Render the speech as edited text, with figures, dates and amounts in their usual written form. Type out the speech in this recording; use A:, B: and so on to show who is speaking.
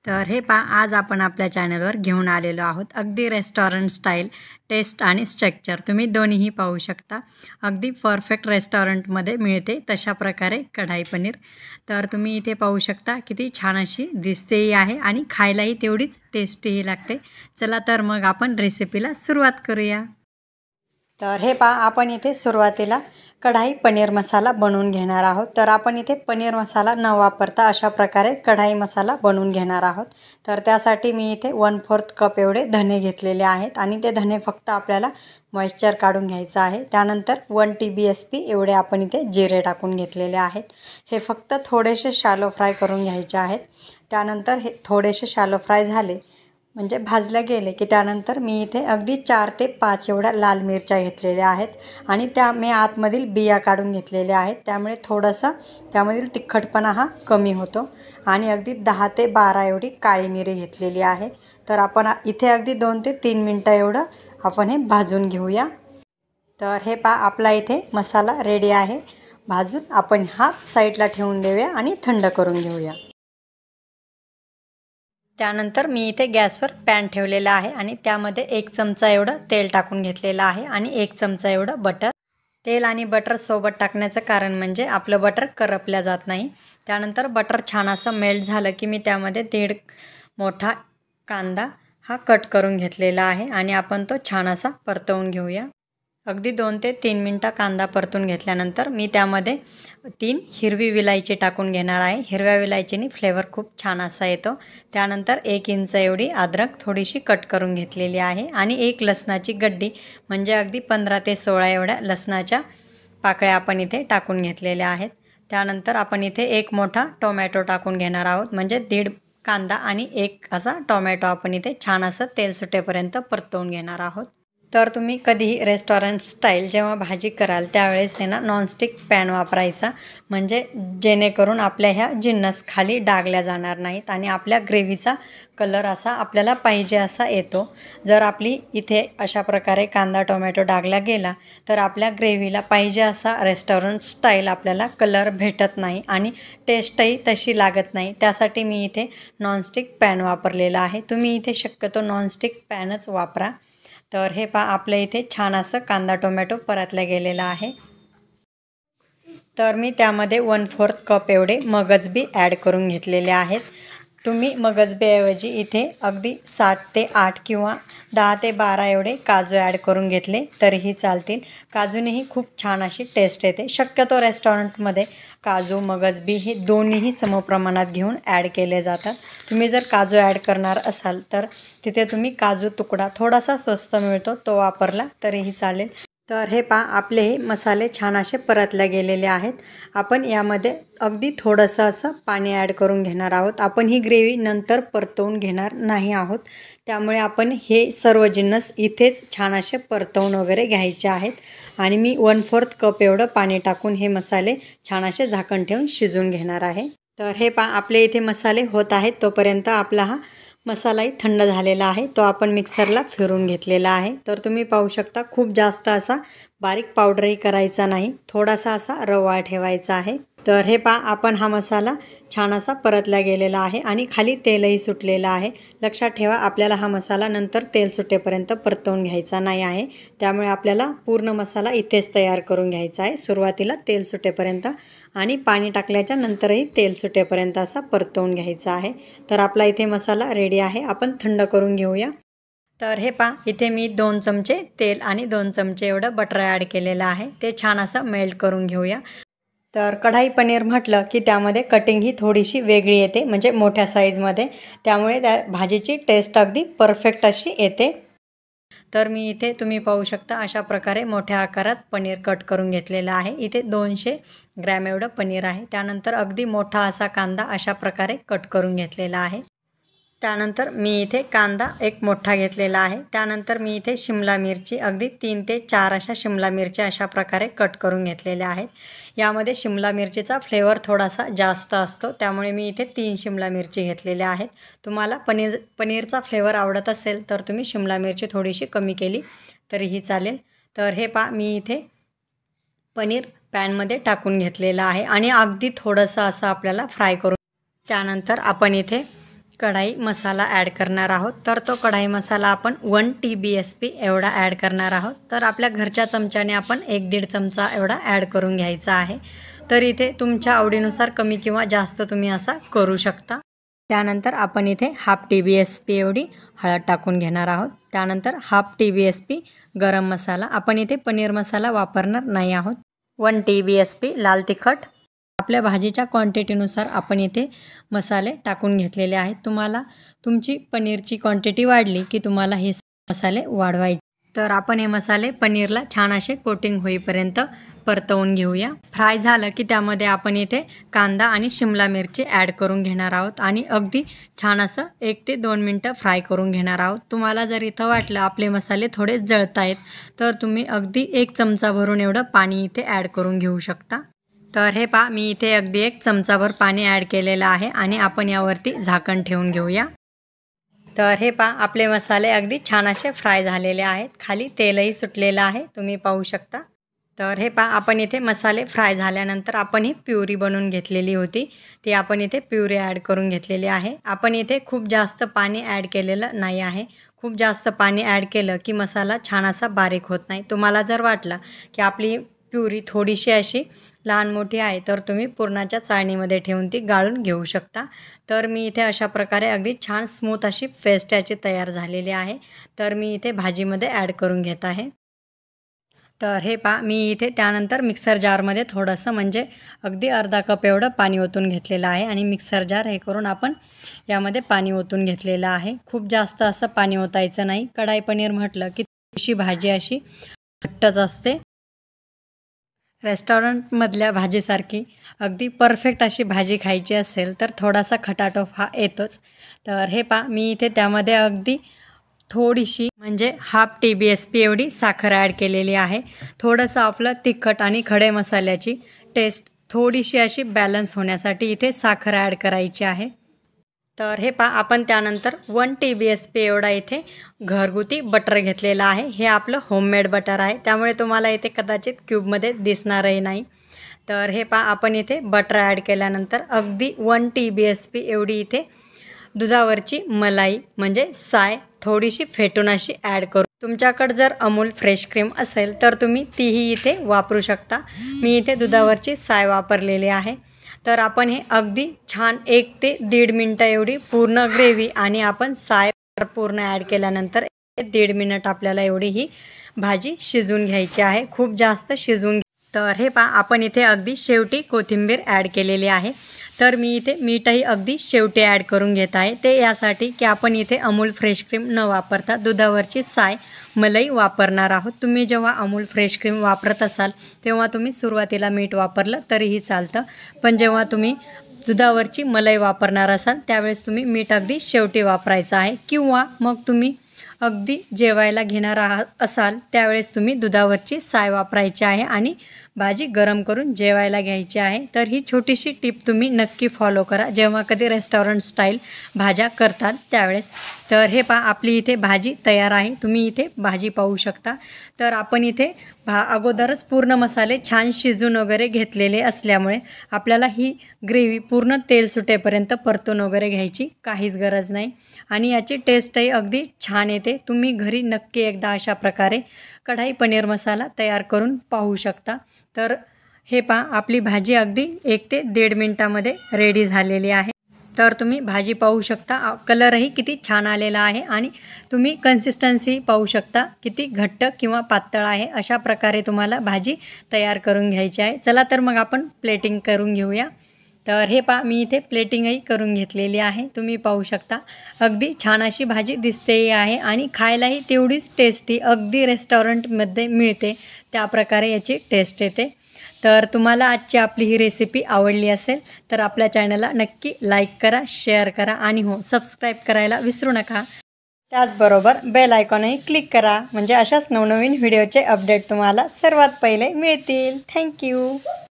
A: तर हे आज आपण आपल्या चॅनलवर घेऊन आलेलो आहोत अगदी रेस्टॉरंट स्टाईल टेस्ट आणि स्ट्रक्चर तुम्ही दोन्हीही पाहू शकता। अगदी परफेक्ट रेस्टॉरंटमध्ये मिळते तशा प्रकारे कढाई पनीर। तर तुम्ही इथे पाहू शकता किती छान अशी दिसतेही आहे आणि खायलाही तेवढीच टेस्टीही लागते। चला तर मग आपण रेसिपीला सुरुवात करूया। तर हे आपण इथे सुरुवातीला कढाई पनीर मसाला बनवून घेणार आहोत। तर आपण इथे पनीर मसाला न वापरता अशा प्रकारे कढाई मसाला बनवून घेणार आहोत। तर त्यासाठी मी इथे 1/4 कप एवढे धने घेतलेले आहेत आणि ते धने फक्त आपल्याला मॉइश्चर काढून घ्यायचं आहे। त्यानंतर 1 TBSP एवढे आपण इथे जिरे टाकून घेतलेले आहेत। हे फक्त थोडेसे शॅलो फ्राय करून घ्यायचे आहेत। त्यानंतर हे थोडेसे शॅलो फ्राय झाले म्हणजे भाजले गेले की त्यानंतर मी इथे अगदी 4 ते 5 एवढ्या लाल मिरच्या घेतलेल्या आहेत आणि त्या मी आतमधील बिया काढून घेतलेल्या आहेत। त्यामुळे थोडासा त्यामधील तिखटपणा हा कमी होतो आणि अगदी 10 ते 12 एवढी काळी मिरी घेतलेली आहे। तर आपण इथे अगदी 2 ते 3 मिनिटं एवढं आपण हे भाजून घेऊया। तर हे आपला इथे मसाला रेडी आहे भाजून। आपण हा साईडला ठेवून देऊया आणि थंड करून घेऊया। त्यानंतर मी इथे गॅसवर पॅन ठेवलेला आहे आणि त्यामध्ये 1 चमचा एवढं तेल टाकून घेतलेलं आहे आणि 1 चमचा एवढं बटर। तेल आणि बटर सोबत टाकण्याचं कारण म्हणजे आपलं बटर करपल्या जात नाही। त्यानंतर बटर छान असं मेल्ट झालं की मी त्यामध्ये 1.5 मोठा कांदा हा कट करून घेतलेला आहे आणि आपण तो छान असा परतवून घेऊया। अगदी 2 ते 3 मिनिटं कांदा परतून घेतल्यानंतर मी त्यामध्ये 3 हिरवी विलायची टाकून घेणार आहे। हिरव्या विलायचीने फ्लेवर खूप छान असा येतो। त्यानंतर 1 इंच एवढी अद्रक थोडीशी कट करून घेतलेली आहे आणि 1 लसणाची गड्डी म्हणजे अगदी 15 ते 16 एवढ्या लसणाच्या पाकळ्या आपण इथे टाकून घेतलेल्या आहेत। त्यानंतर आपण इथे 1 मोठा टोमॅटो टाकून घेणार आहोत म्हणजे 1.5 कांदा आणि 1 असा टोमॅटो आपण इथे छान असं तेल सुटेपर्यंत परतवून घेणार आहोत। तर तुम्ही कधीही रेस्टॉरंट स्टाईल जेव्हा भाजी कराल त्यावेळेस आहे ना नॉनस्टिक पॅन वापरायचा म्हणजे जेणेकरून आपल्या ह्या जिन्नस खाली डागल्या जाणार नाहीत आणि आपल्या ग्रेव्हीचा कलर असा आपल्याला पाहिजे असा येतो। जर आपली इथे अशा प्रकारे कांदा टोमॅटो डागला गेला तर आपल्या ग्रेव्हीला पाहिजे असा रेस्टॉरंट स्टाईल आपल्याला कलर भेटत नाही आणि टेस्टही तशी लागत नाही। त्यासाठी मी इथे नॉनस्टिक पॅन वापरलेला आहे। तुम्ही इथे शक्यतो नॉनस्टिक पॅनच वापरा। तर हे आपल्या इथे छान असं कांदा टोमॅटो परतला गेलेला आहे। तर मी त्यामध्ये 1/4 कप एवढे मगज बी ॲड करून घेतलेले आहेत। तुम्ही मगज बीऐवजी इथे अगदी 7 ते 8 किंवा 10 ते 12 एवढे काजू ॲड करून घेतले तरीही चालतील। काजूनेही खूप छान अशी टेस्ट येते। शक्यतो रेस्टॉरंटमध्ये काजू मगज बी हे दोन्हीही समप्रमाणात घेऊन ॲड केले जातात। तुम्ही जर काजू ॲड करणार असाल तर तिथे तुम्ही काजू तुकडा थोडासा स्वस्त मिळतो तो वापरला तरीही चालेल। तर हे आपले हे मसाले छान असे परतले गेलेले आहेत। आपण यामध्ये अगदी थोडंसं असं पाणी ॲड करून घेणार आहोत। आपण ही ग्रेव्ही नंतर परतवून घेणार नाही आहोत त्यामुळे आपण हे सर्व जिन्नस इथेच छान असे परतवून वगैरे घ्यायचे आहेत आणि मी 1/4 कप एवढं पाणी टाकून हे मसाले छान असे झाकण ठेवून शिजवून घेणार आहे। तर हे आपले इथे मसाले होत आहेत तोपर्यंत आपला हा मसालाही थंड झालेला आहे तो आपण मिक्सरला फिरून घेतलेला आहे। तर तुम्ही पाहू शकता खूप जास्त असा बारीक पावडरही करायचा नाही, थोडासा असा रवा ठेवायचा आहे। तर हे आपण हा मसाला छान असा परतला गेलेला आहे आणि खाली तेलही सुटलेलं आहे। लक्षात ठेवा आपल्याला हा मसाला नंतर तेल सुटेपर्यंत परतवून घ्यायचा नाही आहे। त्यामुळे आपल्याला पूर्ण मसाला इथेच तयार करून घ्यायचा आहे सुरुवातीला तेल सुटेपर्यंत आणि पाणी टाकल्याच्या नंतरही तेल सुटेपर्यंत असा परतवून घ्यायचा आहे। तर आपला इथे मसाला रेडी आहे। आपण थंड करून घेऊया। तर हे इथे मी 2 चमचे तेल आणि 2 चमचे एवढं बटर ॲड केलेलं आहे ते छान असं मेल्ट करून घेऊया। तर कढाई पनीर म्हटलं की त्यामध्ये कटिंग ही थोडीशी वेगळी येते म्हणजे मोठ्या साईजमध्ये त्यामुळे त्या भाजीची टेस्ट अगदी परफेक्ट अशी येते। तर मी इथे तुम्ही पाहू शकता अशा प्रकारे मोठ्या आकारात पनीर कट करून घेतलेलं आहे। इथे 200 ग्रॅम एवढं पनीर आहे। त्यानंतर अगदी मोठा असा कांदा अशा प्रकारे कट करून घेतलेला आहे। त्यानंतर मी इथे कांदा 1 मोठा घेतलेला आहे। त्यानंतर मी इथे शिमला मिरची अगदी 3 ते 4 अशा शिमला मिरच्या अशा प्रकारे कट करून घेतलेल्या आहेत। यामध्ये शिमला मिरचीचा फ्लेवर थोडासा जास्त असतो त्यामुळे मी इथे 3 शिमला मिरची घेतलेल्या आहेत। तुम्हाला पनीरचा फ्लेवर आवडत असेल तर तुम्ही शिमला मिरची थोडीशी कमी केली तरीही चालेल। तर हे मी इथे पनीर पॅनमध्ये टाकून घेतलेलं आहे आणि अगदी थोडंसं असं आपल्याला फ्राय करून त्यानंतर आपण इथे कढाई मसाला ॲड करणार आहोत। तर तो कढाई मसाला आपण 1 TBSP एवढा ॲड करणार आहोत। तर आपल्या घरच्या चमच्याने आपण 1-1.5 चमचा एवढा ॲड करून घ्यायचा आहे। तर इथे तुमच्या आवडीनुसार कमी किंवा जास्त तुम्ही असा करू शकता। त्यानंतर आपण इथे 1/2 TBSP एवढी हळद टाकून घेणार आहोत। त्यानंतर 1/2 TBSP गरम मसाला, आपण इथे पनीर मसाला वापरणार नाही आहोत। 1 TBSP लाल तिखट। आपल्या भाजीच्या क्वांटिटीनुसार आपण इथे मसाले टाकून घेतलेले आहेत। तुम्हाला तुमची पनीरची क्वांटिटी वाढली की तुम्हाला हे मसाले वाढवायचे। तर आपण हे मसाले पनीरला छान असे कोटिंग होईपर्यंत परतवून घेऊया। फ्राय झालं की त्यामध्ये आपण इथे कांदा आणि शिमला मिरची ॲड करून घेणार आहोत आणि अगदी छान असं 1 ते 2 मिनटं फ्राय करून घेणार आहोत। तुम्हाला जर इथं वाटलं आपले मसाले थोडे जळत आहेत तर तुम्ही अगदी 1 चमचा भरून एवढं पाणी इथे ॲड करून घेऊ शकता। तर हे पहा, मी इथे अगदी 1 चमचाभर पाणी ॲड केलेलं आहे आणि आपण यावरती झाकण ठेवून घेऊया। तर हे पहा, आपले मसाले अगदी छान असे फ्राय झालेले आहेत। खाली तेलही सुटलेलं आहे, तुम्ही पाहू शकता। तर हे पहा, आपण इथे मसाले फ्राय झाल्यानंतर आपण ही प्युरी बनवून घेतलेली होती, ती आपण इथे प्युरी ॲड करून घेतलेली आहे। आपण इथे खूप जास्त पाणी ॲड केलेलं नाही आहे। खूप जास्त पाणी ॲड केलं की मसाला छान असा बारीक होत नाही। तुम्हाला जर वाटलं की आपली प्युरी थोडीशी अशी लहान मोठी आहे तर तुम्ही पुरणाच्या चाळणीमध्ये ठेवून ती गाळून घेऊ शकता। तर मी इथे अशा प्रकारे अगदी छान स्मूथ अशी पेस्ट याची तयार झालेली आहे। तर मी इथे भाजीमध्ये ॲड करून घेत आहे। तर हे पहा, मी इथे त्यानंतर मिक्सर जारमध्ये थोडंसं म्हणजे अगदी अर्धा कप एवढं पाणी ओतून घेतलेलं आहे आणि मिक्सर जार हे करून आपण यामध्ये पाणी ओतून घेतलेलं आहे। खूप जास्त असं पाणी ओतायचं नाही। कढाई पनीर म्हटलं की अशी भाजी अशी घट्टच असते। रेस्टॉरंटमधल्या भाजीसारखी अगदी परफेक्ट अशी भाजी खायची असेल तर थोडासा खटाटोप हा येतोच। तर हे पहा, मी इथे त्यामध्ये अगदी थोडीशी म्हणजे 1/2 TBSP एवढी साखर ॲड केलेली आहे। थोडंसं आपलं तिखट आणि खडे मसाल्याची टेस्ट थोडीशी अशी बॅलन्स होण्यासाठी इथे साखर ॲड करायची आहे। तर हे पहा, आपण त्यानंतर 1 TBSP एवढा इथे घरगुती बटर घेतलेला आहे। हे आपलं होममेड बटर आहे, त्यामुळे तुम्हाला इथे कदाचित क्यूबमध्ये दिसणारही नाही। तर हे पहा, आपण इथे बटर ॲड केल्यानंतर अगदी 1 TBSP एवढी इथे दुधावरची मलाई म्हणजे साय थोडीशी फेटून अशी ॲड करू। तुमच्याकडे जर अमूल फ्रेश क्रीम असेल तर तुम्ही तीही इथे वापरू शकता। मी इथे दुधावरची साय वापरलेली आहे। तर आपण हे अगदी छान 1 ते 1.5 मिनटं एवढी पूर्ण ग्रेव्ही आणि आपण साय पूर्ण ॲड केल्यानंतर 1.5 मिनिट आपल्याला एवढी ही भाजी शिजवून घ्यायची आहे। खूप जास्त शिजवून। तर हे पहा, आपण इथे अगदी शेवटी कोथिंबीर ॲड केलेली आहे। तर मी इथे मीठही अगदी शेवटी ॲड करून घेत आहे। ते यासाठी की आपण इथे अमूल फ्रेश क्रीम न वापरता दुधावरची साय मलाई वापरणार आहोत। तुम्ही जेव्हा अमूल फ्रेश क्रीम वापरत असाल तेव्हा तुम्ही सुरुवातीला मीठ वापरलं तरीही चालतं, पण जेव्हा तुम्ही दुधावरची मलाई वापरणार असाल त्यावेळेस तुम्ही मीठ अगदी शेवटी वापरायचं आहे। किंवा मग तुम्ही अगदी जेवायला घेणार असाल त्यावेळेस तुम्ही दुधावरची साय वापरायची आहे आणि भाजी गरम करून जेवायला घ्यायची आहे। तर ही छोटीशी टिप तुम्ही नक्की फॉलो करा जेव्हा कधी रेस्टॉरंट स्टाईल भाज्या करतात त्यावेळेस। तर हे पहा, आपली इथे भाजी तयार आहे, तुम्ही इथे भाजी पाहू शकता। तर आपण इथे अगोदरच पूर्ण मसाले छान शिजून वगैरे घेतलेले असल्यामुळे आपल्याला ही ग्रेव्ही पूर्ण तेल सुटेपर्यंत परतून वगैरे घ्यायची काहीच गरज नाही आणि याची टेस्टही अगदी छान येते। तुम्ही घरी नक्की एकदा अशा प्रकारे कढाई पनीर मसाला तयार करून पाहू शकता। तर हे पहा, आपली भाजी अगदी 1 ते 1.5 मिनटामध्ये रेडी झालेली आहे। तर तुम्ही भाजी पाहू शकता, कलरही किती छान आलेला आहे आणि तुम्ही कन्सिस्टन्सी पाहू शकता किती घट्ट किंवा पातळ आहे। अशा प्रकारे तुम्हाला भाजी तयार करून घ्यायची आहे। चला तर मग आपण प्लेटिंग करून घेऊया। तर हे पहा, मी इथे प्लेटिंगही करून घेतलेली आहे, तुम्ही पाहू शकता। अगदी छान अशी भाजी दिसतेही आहे आणि खायलाही तेवढीच टेस्टी अगदी रेस्टॉरंटमध्ये मिळते त्या प्रकारे याची टेस्ट येते। तर तुम्हाला आजची आपली ही रेसिपी आवडली असेल तर आपल्या चॅनलला नक्की लाईक करा, शेअर करा आणि हो सबस्क्राईब करायला विसरू नका। त्याचबरोबर बेल आयकॉनही क्लिक करा म्हणजे अशाच नवनवीन व्हिडिओचे अपडेट तुम्हाला सर्वात पहिले मिळतील। थँक्यू।